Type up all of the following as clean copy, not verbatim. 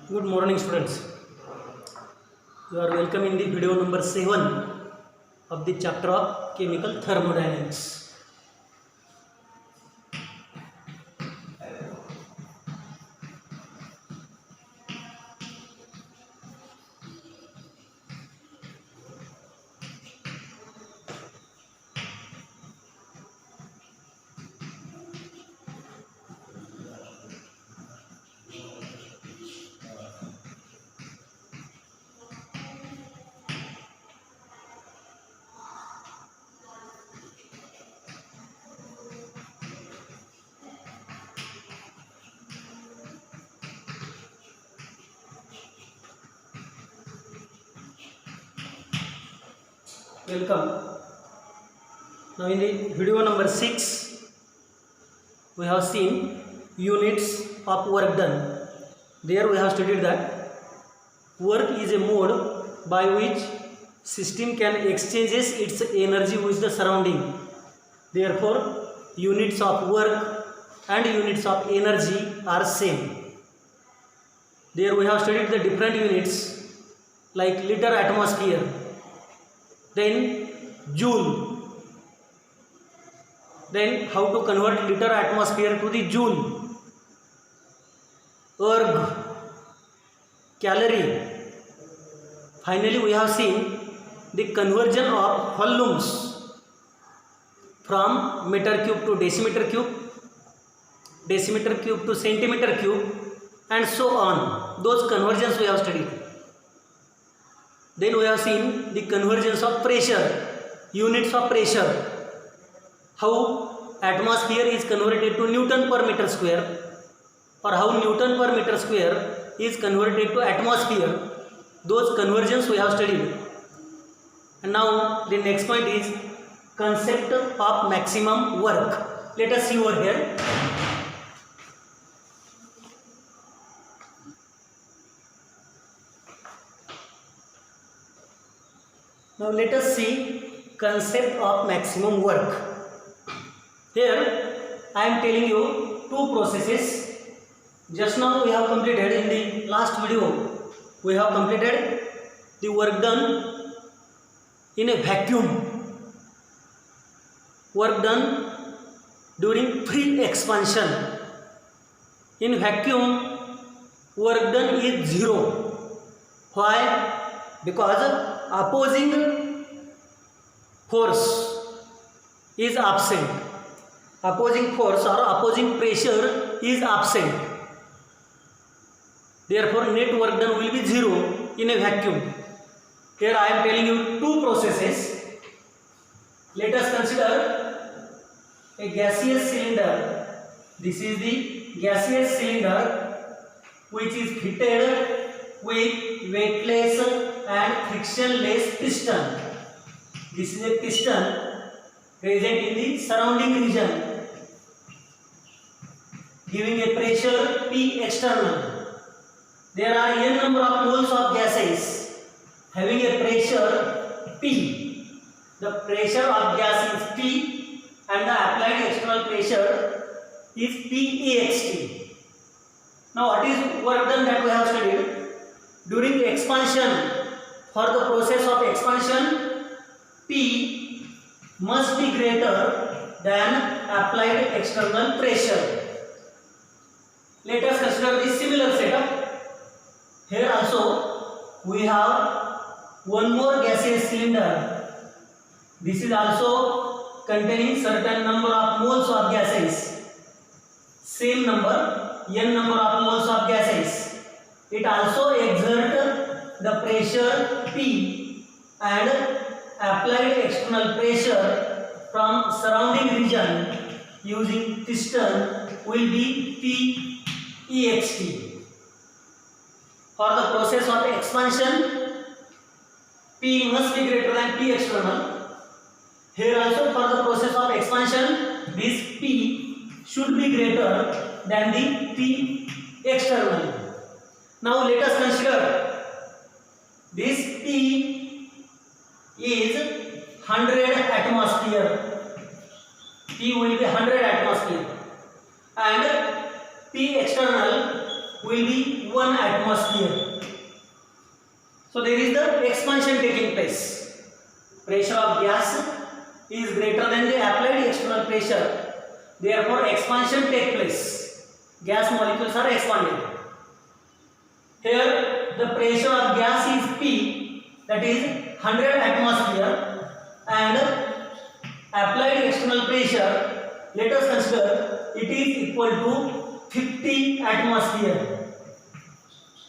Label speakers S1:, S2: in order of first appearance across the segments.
S1: Good morning, students. You are welcome in the video number 7 of the chapter of chemical thermodynamics. Welcome. Now in the video number 6 we have seen units of work done. There we have studied that work is a mode by which system can exchanges its energy with the surrounding. Therefore units of work and units of energy are same. There we have studied the different units like liter atmosphere, then joule, then how to convert liter atmosphere to the joule, erg, calorie. Finally we have seen the conversion of volumes from meter cube to decimeter cube, decimeter cube to centimeter cube, and so on. Those conversions we have studied. Then we have seen the conversions of pressure, units of pressure, how atmosphere is converted to Newton per meter square, or how Newton per meter square is converted to atmosphere. Those conversions we have studied. And now the next point is concept of maximum work. Let us see over here. Now let us see concept of maximum work. Here I am telling you two processes. Just now we have completed, in the last video we have completed the work done in a vacuum, work done during free expansion. In vacuum work done is zero. Why? Because opposing force is absent. Opposing force or opposing pressure is absent. Therefore net work done will be zero in a vacuum. Here I am telling you two processes. Let us consider a gaseous cylinder. This is the gaseous cylinder which is fitted with weightless and frictionless piston. This is a piston present in the surrounding region, giving a pressure P external. There are n number of moles of gases having a pressure P. The pressure of gas is P and the applied external pressure is PEXT. Now what is work done that we have studied? During expansion, for the process of expansion, P must be greater than applied external pressure. Let us consider this similar setup. Here also we have one more gaseous cylinder. This is also containing certain number of moles of gases. Same number, n number of moles of gases. It also exerts the pressure P and applied external pressure from surrounding region using piston will be PEXT. For the process of expansion, P must be greater than P external. Here also for the process of expansion, this P should be greater than the P external. Now let us consider this P is 100 atmosphere. P will be 100 atmosphere and P external will be 1 atmosphere. So there is the expansion taking place. Pressure of gas is greater than the applied external pressure. Therefore, expansion takes place. Gas molecules are expanded. Here, the pressure of gas is P, that is 100 atmosphere, and applied external pressure, let us consider it is equal to 50 atmosphere.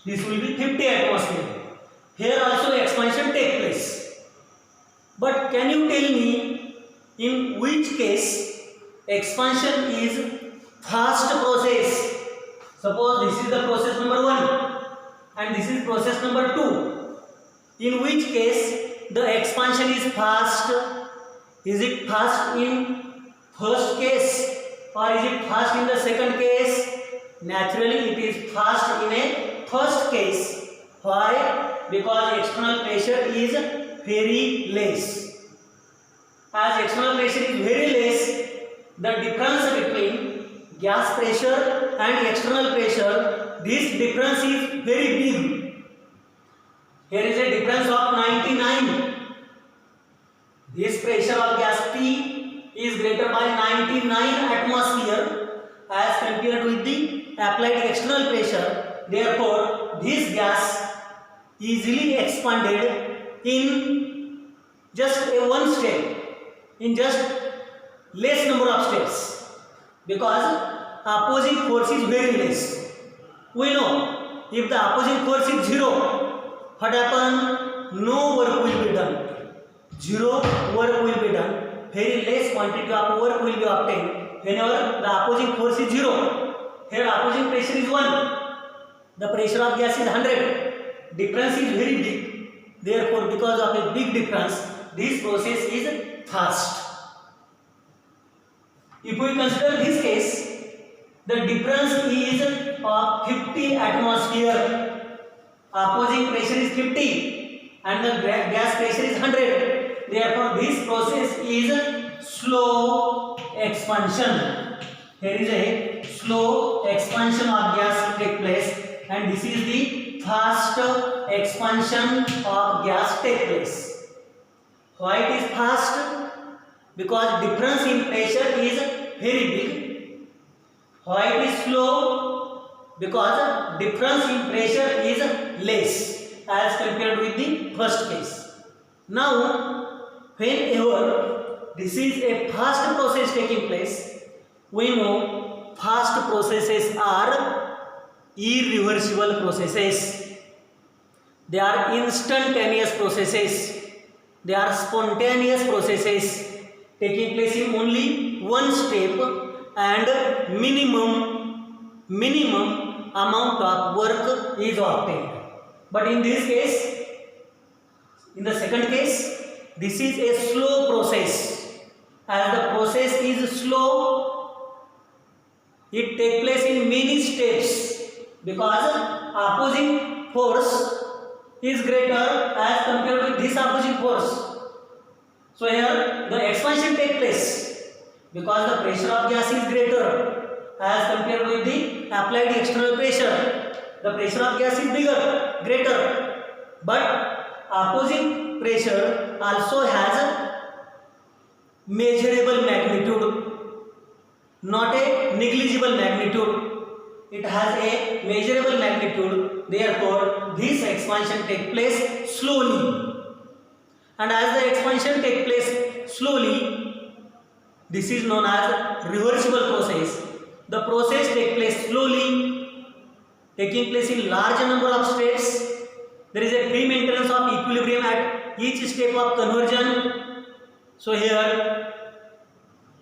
S1: This will be 50 atmosphere. Here also expansion takes place. But can you tell me in which case expansion is fast process? Suppose this is the process number 1 and this is process number 2. In which case the expansion is fast? Is it fast in first case or is it fast in the second case? Naturally it is fast in a first case. Why? Because external pressure is very less. As external pressure is very less, the difference between gas pressure and external pressure, this difference is very big. Here is a difference of 99. This pressure of gas P is greater by 99 atmosphere as compared with the applied external pressure. Therefore, this gas easily expanded in just one step, in just less number of steps, because opposing force is very less. We know if the opposing force is 0, what happens? No work will be done. 0 work will be done. Very less quantity of work will be obtained whenever the opposing force is 0. Here opposing pressure is 1. The pressure of gas is 100. Difference is very big. Therefore, because of a big difference, this process is fast. If we consider this case, the difference is of 50 atmosphere. Opposing pressure is 50 and the gas pressure is 100. Therefore, this process is slow expansion. Here is a slow expansion of gas take place, and this is the fast expansion of gas take place. Why it is fast? Because difference in pressure is very big. Why it is slow? Because difference in pressure is less as compared with the first case. Now, whenever this is a fast process taking place, we know fast processes are irreversible processes. They are instantaneous processes. They are spontaneous processes taking place in only one step, and minimum amount of work is obtained. But in this case, in the second case, this is a slow process. As the process is slow, it takes place in many steps because opposing force is greater as compared with this opposing force. So here the expansion takes place because the pressure of gas is greater as compared with the applied external pressure. The pressure of gas is greater, but opposing pressure also has a measurable magnitude, not a negligible magnitude. It has a measurable magnitude. Therefore, this expansion takes place slowly. And as the expansion takes place slowly, this is known as reversible process. The process takes place slowly, taking place in large number of steps. There is a free maintenance of equilibrium at each step of conversion. So here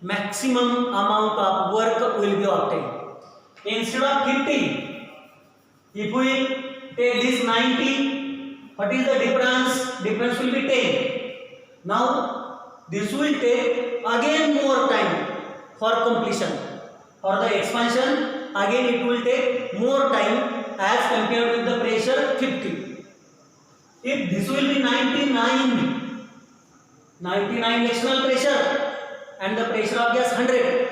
S1: maximum amount of work will be obtained. Instead of 50, if we take this 90, what is the difference? Difference will be 10. Now this will take again more time for completion. For the expansion, again it will take more time as compared with the pressure 50. If this will be 99 external pressure and the pressure of gas 100,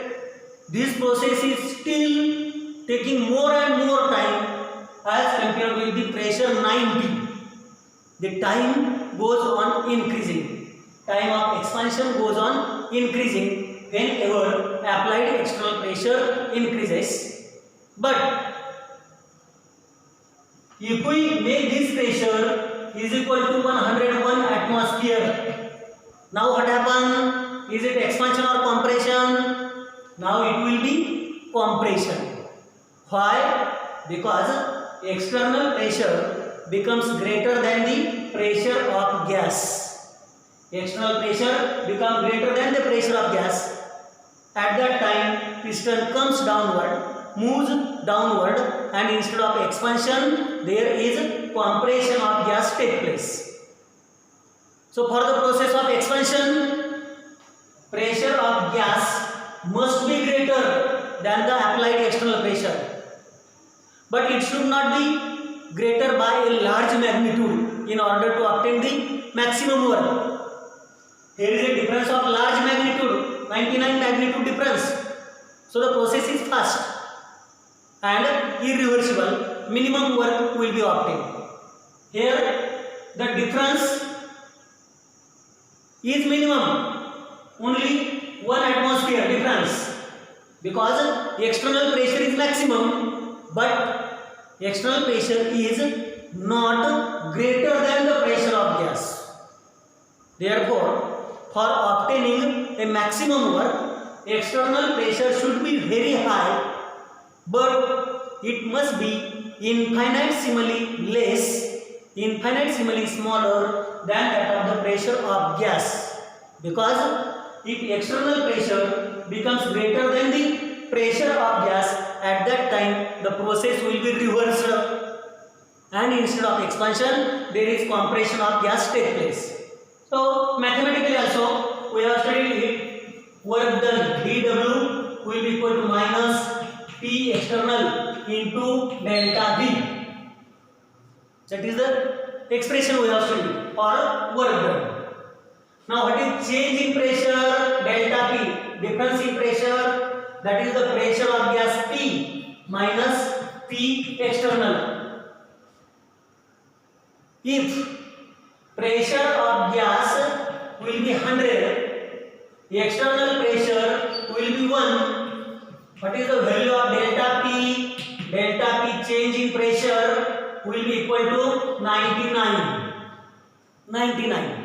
S1: this process is still taking more and more time as compared with the pressure 90. The time goes on increasing. Time of expansion goes on increasing whenever applied external pressure increases. But if we make this pressure is equal to 101 atmosphere, now what happen? Is it expansion or compression? Now it will be compression. Why? Because external pressure becomes greater than the pressure of gas. External pressure becomes greater than the pressure of gas. At that time, piston comes downward, moves downward, and instead of expansion, there is compression of gas take place. So for the process of expansion, pressure of gas must be greater than the applied external pressure. But it should not be greater by a large magnitude in order to obtain the maximum work. Here is a difference of large magnitude, 99 magnitude difference. So the process is fast and irreversible. Minimum work will be obtained. Here the difference is minimum, only 1 atmosphere difference, because external pressure is maximum, but external pressure is not greater than the pressure of gas. Therefore, for obtaining a maximum work, external pressure should be very high, but it must be infinitesimally less, infinitesimally smaller than that of the pressure of gas. Because if external pressure becomes greater than the pressure of gas, at that time the process will be reversed, and instead of expansion there is compression of gas take place. So mathematically also we have studied it. Work done dW will be equal to minus P external into delta V. That is the expression we have studied for work done. Now what is change in pressure? Delta P, difference in pressure, that is the pressure of gas P minus P external. If pressure of gas will be 100, external pressure will be 1. What is the value of delta P? Delta P change in pressure will be equal to 99. 99.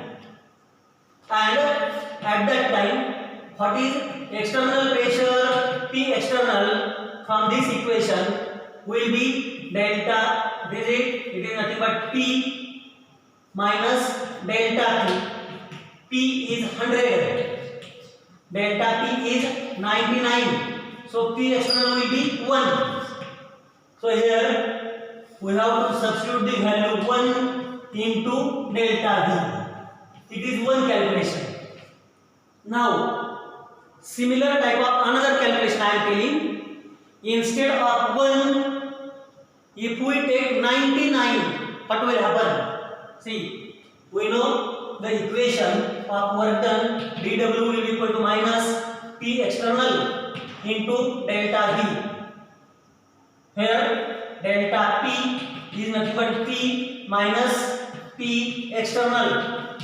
S1: And at that time, what is external pressure? P external from this equation will be delta, it is nothing but P minus delta P. P is 100, delta P is 99. So P external will be 1. So here we have to substitute the value 1 into delta V. It is one calculation. Now, similar type of another calculation I am telling. Instead of 1, if we take 99, what will happen? See, we know the equation of work done dW will be equal to minus P external into delta V. Here, delta P is nothing but P minus P external.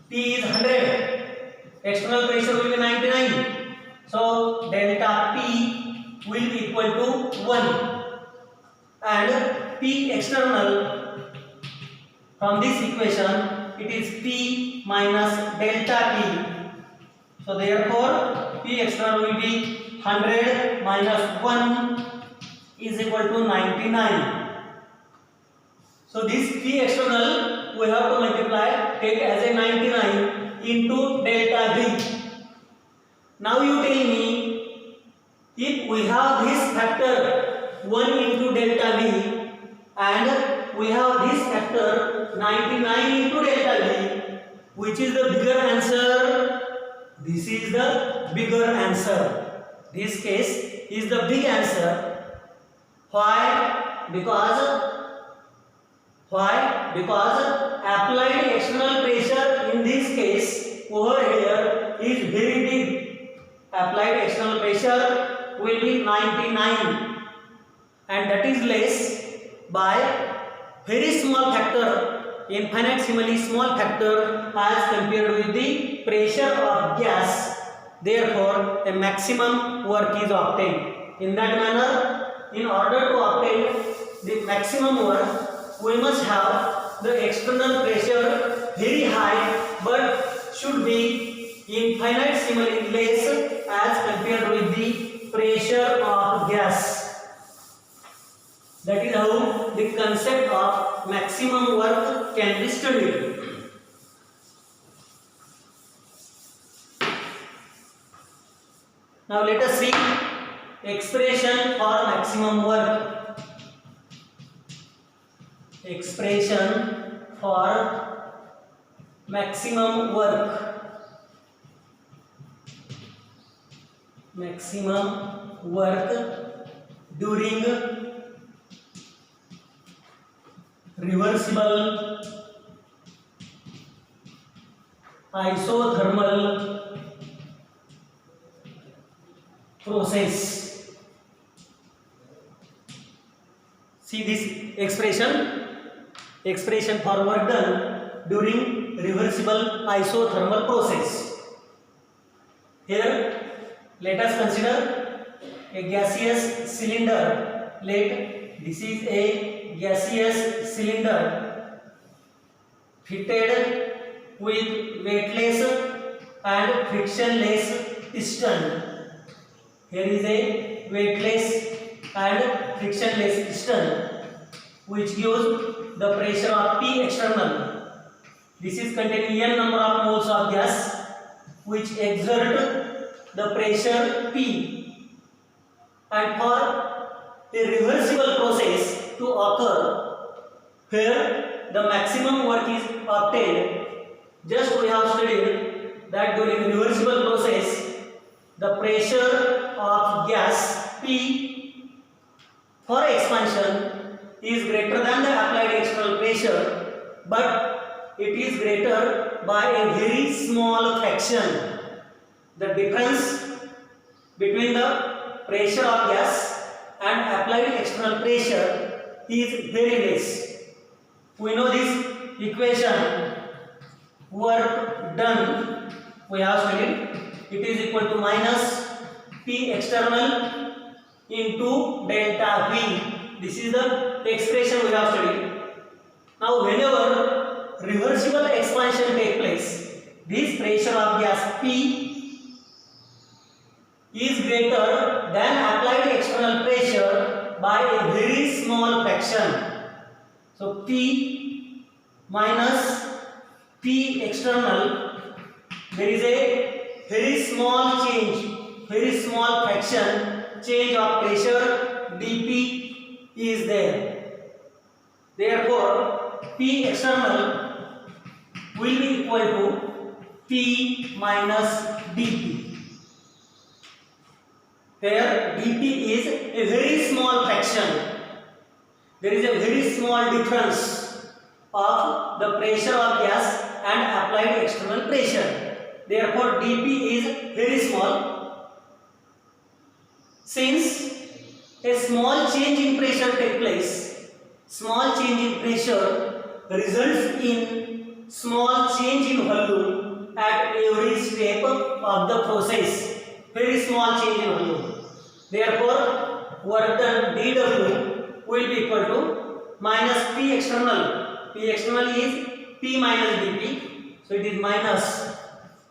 S1: P is 100, external pressure will be 99, so delta P will be equal to 1, and P external from this equation it is P minus delta P. So therefore P external will be 100 minus 1 is equal to 99. So this P external we have to multiply, take as a 99 into delta V. Now you tell me, if we have this factor 1 into delta V and we have this factor 99 into delta V, which is the bigger answer? This is the bigger answer. This case is the big answer. Why? Because applied external pressure in this case over here is very big. Applied external pressure will be 99. and that is less by very small factor, infinitesimally small factor as compared with the pressure of gas. Therefore a maximum work is obtained. In that manner, in order to obtain the maximum work, we must have the external pressure very high but should be infinitesimally less as compared with the pressure of gas. That is how the concept of maximum work can be studied. Now let us see expression for maximum work. Expression for maximum work. Maximum work during reversible isothermal process. See this expression for work done during reversible isothermal process. Here let us consider a gaseous cylinder. This is a gaseous cylinder fitted with weightless and frictionless piston. Here is a weightless and frictionless piston which gives the pressure of P external. This is containing n number of moles of gas which exert the pressure P, and for a reversible process to occur where the maximum work is obtained, just we have studied that during reversible process the pressure of gas P for expansion is greater than the applied external pressure, but it is greater by a very small fraction. The difference between the pressure of gas and applied external pressure is very less. We know this equation, work done, we have studied. It is equal to minus P external into delta V. This is the expression we have studied. Now whenever reversible expansion takes place, this pressure of gas P is greater than applied external pressure by a very small fraction. So P minus P external, there is a very small change, very small fraction change of pressure dP is there. Therefore P external will be equal to P minus dP, where dP is a very small fraction. There is a very small difference of the pressure of gas and applied external pressure. Therefore dP is very small. Since a small change in pressure takes place, small change in pressure results in small change in volume at every step of the process. Very small change in volume. Therefore work done dW will be equal to minus P external. P external is P minus dP, so it is minus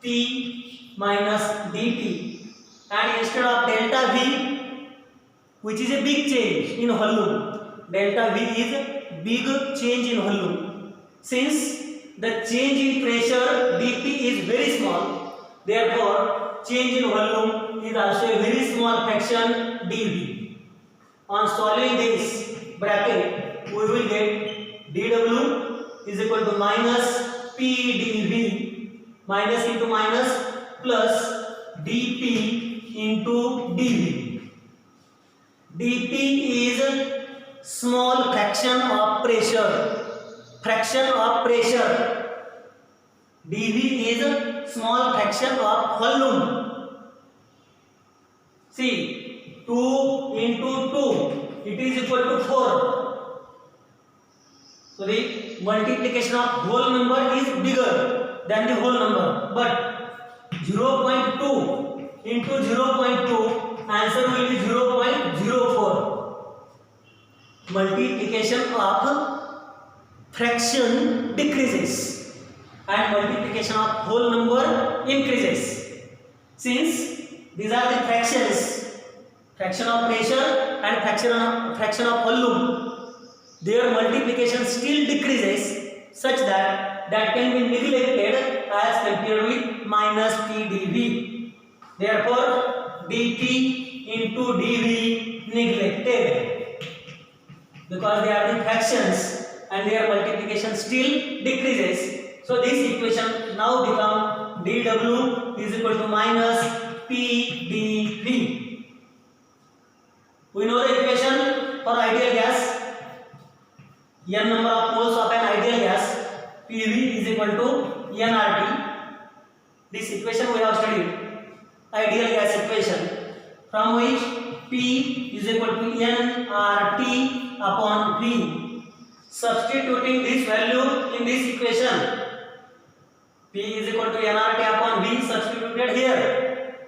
S1: P minus dP, and instead of delta V, which is a big change in volume, delta V is big change in volume. Since the change in pressure dP is very small, therefore change in volume is also a very small fraction dV. On solving this bracket, we will get dW is equal to minus P dV, minus into minus plus dP into dV. dP is small fraction of pressure. Fraction of pressure. dV is small fraction of volume. See, 2 into 2 it is equal to 4. So the multiplication of whole number is bigger than the whole number, but 0.2 into 0.2 answer will be 0.04. Multiplication of fraction decreases and multiplication of whole number increases. Since these are the fractions, fraction of pressure and fraction of volume, their multiplication still decreases such that can be neglected as compared with minus p dv. Therefore, dt into dv neglected because they are the fractions and their multiplication still decreases. So this equation now become dw is equal to minus p dv. We know the equation for ideal gas. N number of moles of an ideal gas, PV is equal to nRT. This equation we have studied, ideal gas equation, from which P is equal to nRT upon V. Substituting this value in this equation, P is equal to nRT upon V substituted here,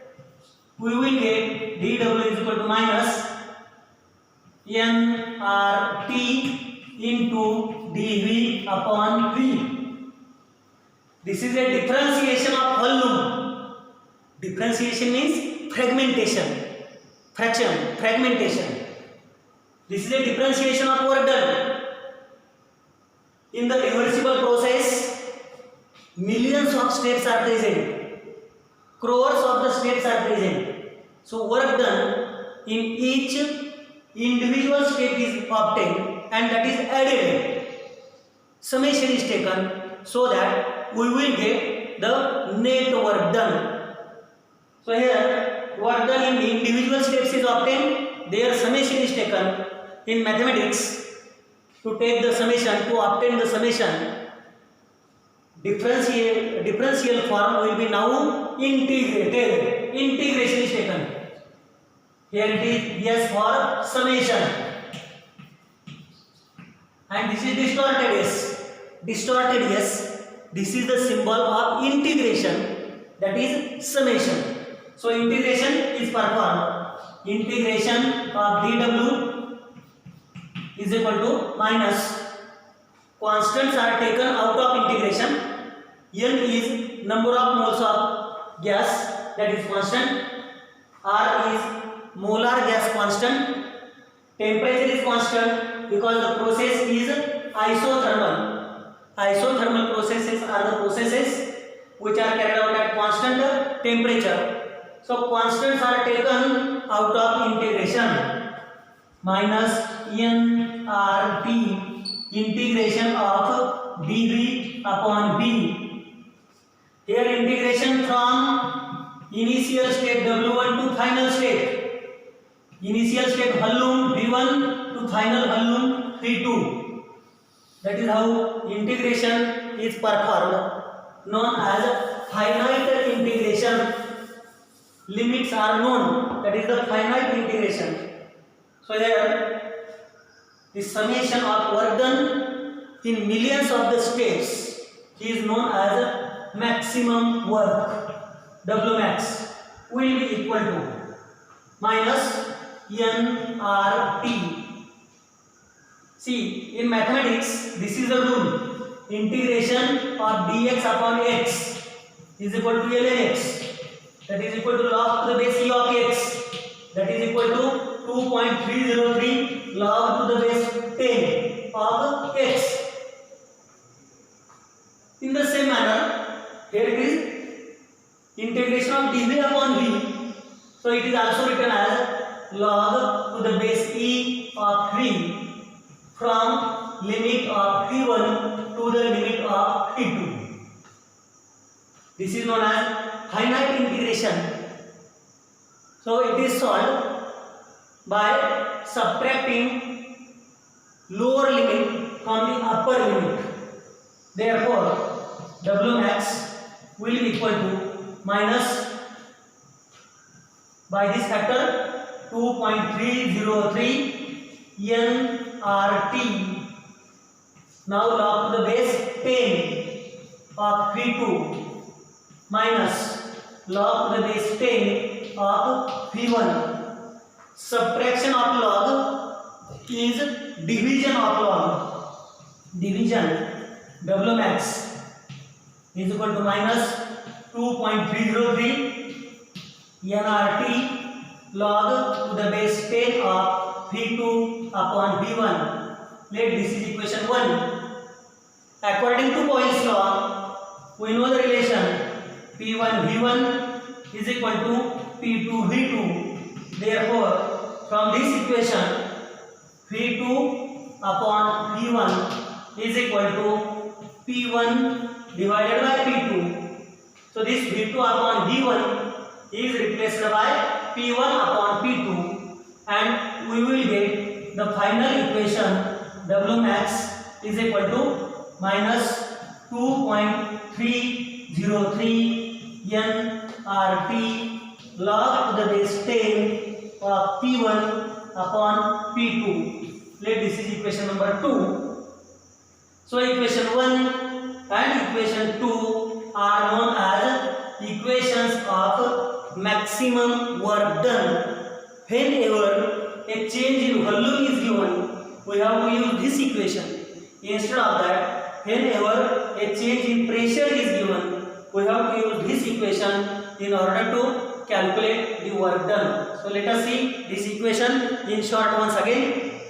S1: we will get dW is equal to minus nRT into dV upon V. This is a differentiation of volume. Differentiation means fragmentation. Fragmentation. This is a differentiation of work done. In the reversible process, millions of steps are present. Crores of the steps are present. So work done in each individual step is obtained, and that is added. Summation is taken so that we will get the net work done. So here work done in the individual steps is obtained, their summation is taken. In mathematics, to take the summation, to obtain the summation, differential form will be now integrated. Integration is taken. Here it is S for summation. And this is distorted S. Distorted S. This is the symbol of integration, that is summation. So integration is performed. Integration of dW is equal to minus. Constants are taken out of integration. N is number of moles of gas, that is constant. R is molar gas constant. Temperature is constant because the process is isothermal. Isothermal processes are the processes which are carried out at constant temperature. So constants are taken out of integration. Minus nRT integration of dV upon V. Here integration from initial state W1 to final state. Initial state volume V1 to final volume V2. That is how integration is performed, known as finite integration. Limits are known, that is the finite integration. So here the summation of work done in millions of the steps is known as maximum work. W max will be equal to minus nRT. See, in mathematics, this is the rule. Integration of dx upon x is equal to ln x. That is equal to log to the base e of x. That is equal to 2.303 log to the base 10 of x. In the same manner, here it is integration of dv upon v. So it is also written as log to the base e of v from limit of v1 to the limit of v2. This is known as finite integration. So it is solved by subtracting lower limit from the upper limit. Therefore, W max will be equal to minus, by this factor, 2.303 nRT. Now log to the base 10 of V2 minus log to the base 10 of V1. Subtraction of log is division of log. Division W max is equal to minus 2.303 nRT log to the base 10 of V2 upon V1. Let this is equation 1. According to Boyle's law, we know the relation P1 V1 is equal to P2 V2. Therefore, from this equation, V2 upon V1 is equal to P1 divided by P2. So this V2 upon V1 is replaced by P1 upon P2, and we will get the final equation W max is equal to minus 2.303 nRT log to the base 10 of P1 upon P2. Let this is equation number 2. So equation 1 and equation 2 are known as equations of maximum work done. Whenever a change in volume is given, we have to use this equation. Instead of that, whenever a change in pressure is given, we have to use this equation in order to calculate the work done. So let us see this equation in short once again.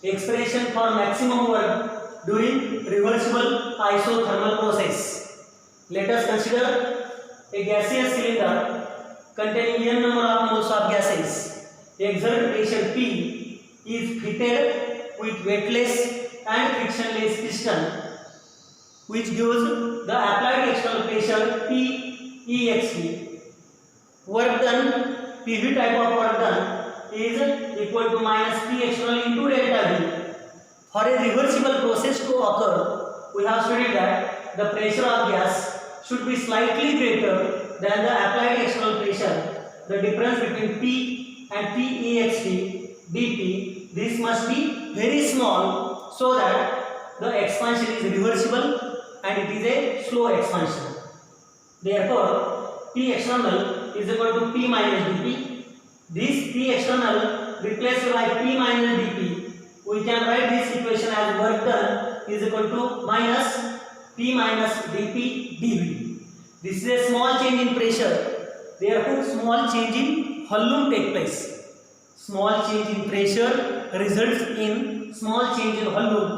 S1: Expression for maximum work during reversible isothermal process. Let us consider a gaseous cylinder containing n number of moles of gases. Exert pressure P is fitted with weightless and frictionless piston, which gives the applied external pressure PEXP. Work done, PV type of work done, is equal to minus P external into delta V. For a reversible process to occur, we have studied that the pressure of gas should be slightly greater than the applied external pressure. The difference between P and PEXP dP, this must be very small so that the expansion is reversible and it is a slow expansion. Therefore, P external is equal to P minus dP. This P external replaced by P minus dP. We can write this equation as work done is equal to minus P minus dP dV. This is a small change in pressure. Therefore, small change in volume take place. Small change in pressure results in small change in volume.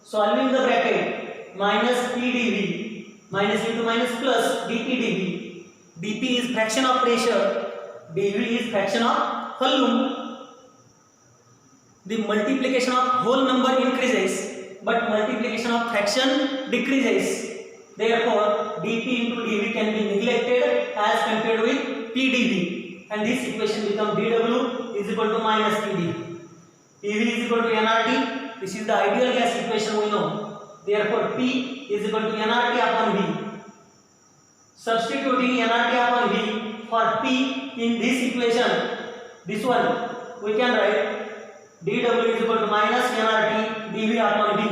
S1: Solving the bracket, minus P dV minus into minus plus dP dV. dP is fraction of pressure, dV is fraction of volume. The multiplication of whole number increases, but multiplication of fraction decreases. Therefore, dP into dV can be neglected as compared with P dV, and this equation becomes dW is equal to minus PdV. PV is equal to nRT. This is the ideal gas equation we know. Therefore, P is equal to nRT upon V. Substituting nRT upon V for P in this equation, this one, we can write dW is equal to minus nRT dV upon V.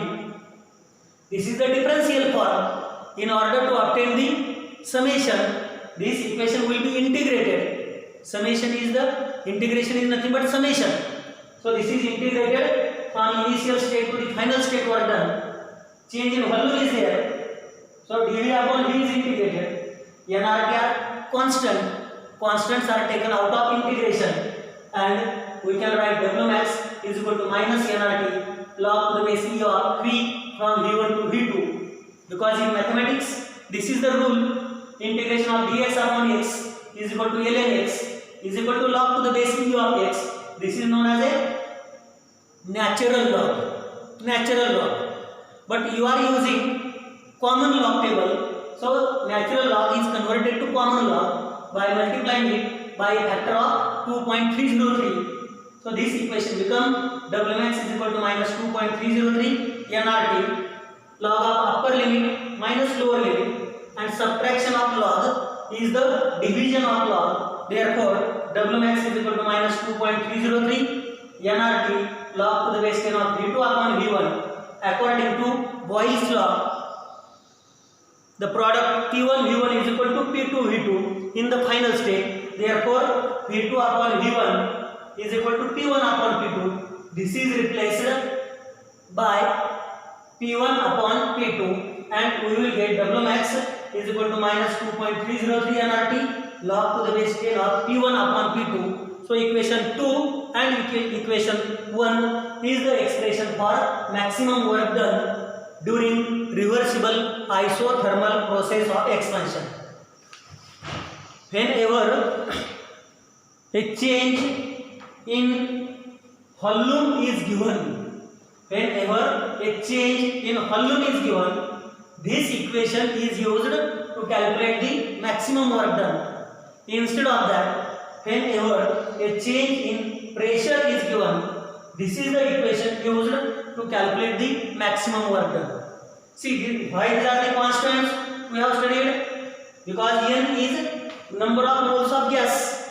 S1: This is the differential form. In order to obtain the summation, this equation will be integrated. Summation is the integration is nothing but summation. So this is integrated from initial state to the final state work done. Change in volume is there. So dV upon V is integrated. nRT are constant. Constants are taken out of integration, and we can write W max is equal to minus nRT log to the base E of V from V1 to V2. Because in mathematics, this is the rule. Integration of dx upon x is equal to ln x is equal to log to the base E of x. This is known as a natural log. Natural log. But you are using common log table. So natural log is converted to common log by multiplying it by a factor of 2.303. So this equation becomes W max is equal to minus 2.303 nRT log of upper limit minus lower limit, and subtraction of log is the division of log. Therefore, W max is equal to minus 2.303 nRT log to the base 10 of V2 upon V1. According to Boyle's law, the product P1 V1 is equal to P2 V2 in the final state. Therefore, V2 upon V1 is equal to P1 upon P2. This is replaced by P1 upon P2, and we will get W max is equal to minus 2.303 nRT log to the base 10 of P1 upon P2. So equation 2 and equation 1 is the expression for maximum work done during reversible isothermal process of expansion. Whenever a change in volume is given, this equation is used to calculate the maximum work done. Instead of that, whenever a change in pressure is given, this is the equation used to calculate the maximum work done. See, why these are the constants we have studied? Because N is number of moles of gas.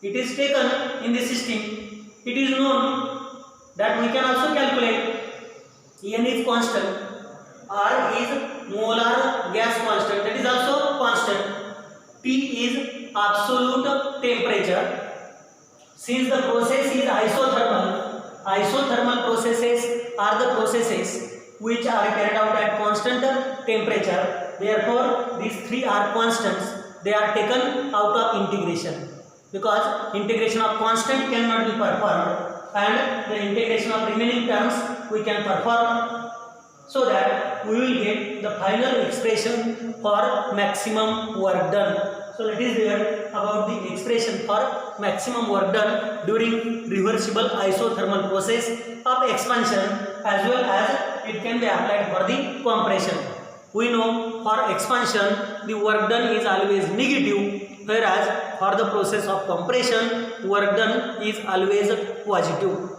S1: It is taken in the system. It is known that we can also calculate N is constant. R is molar gas constant, that is also constant. P is absolute temperature. Since the process is isothermal processes are the processes which are carried out at constant temperature. Therefore, these three are constants. They are taken out of integration, because integration of constant cannot be performed, and the integration of remaining terms we can perform, so that we will get the final expression for maximum work done. So that is there about the expression for maximum work done during reversible isothermal process of expansion, as well as it can be applied for the compression. We know for expansion the work done is always negative, whereas for the process of compression work done is always positive.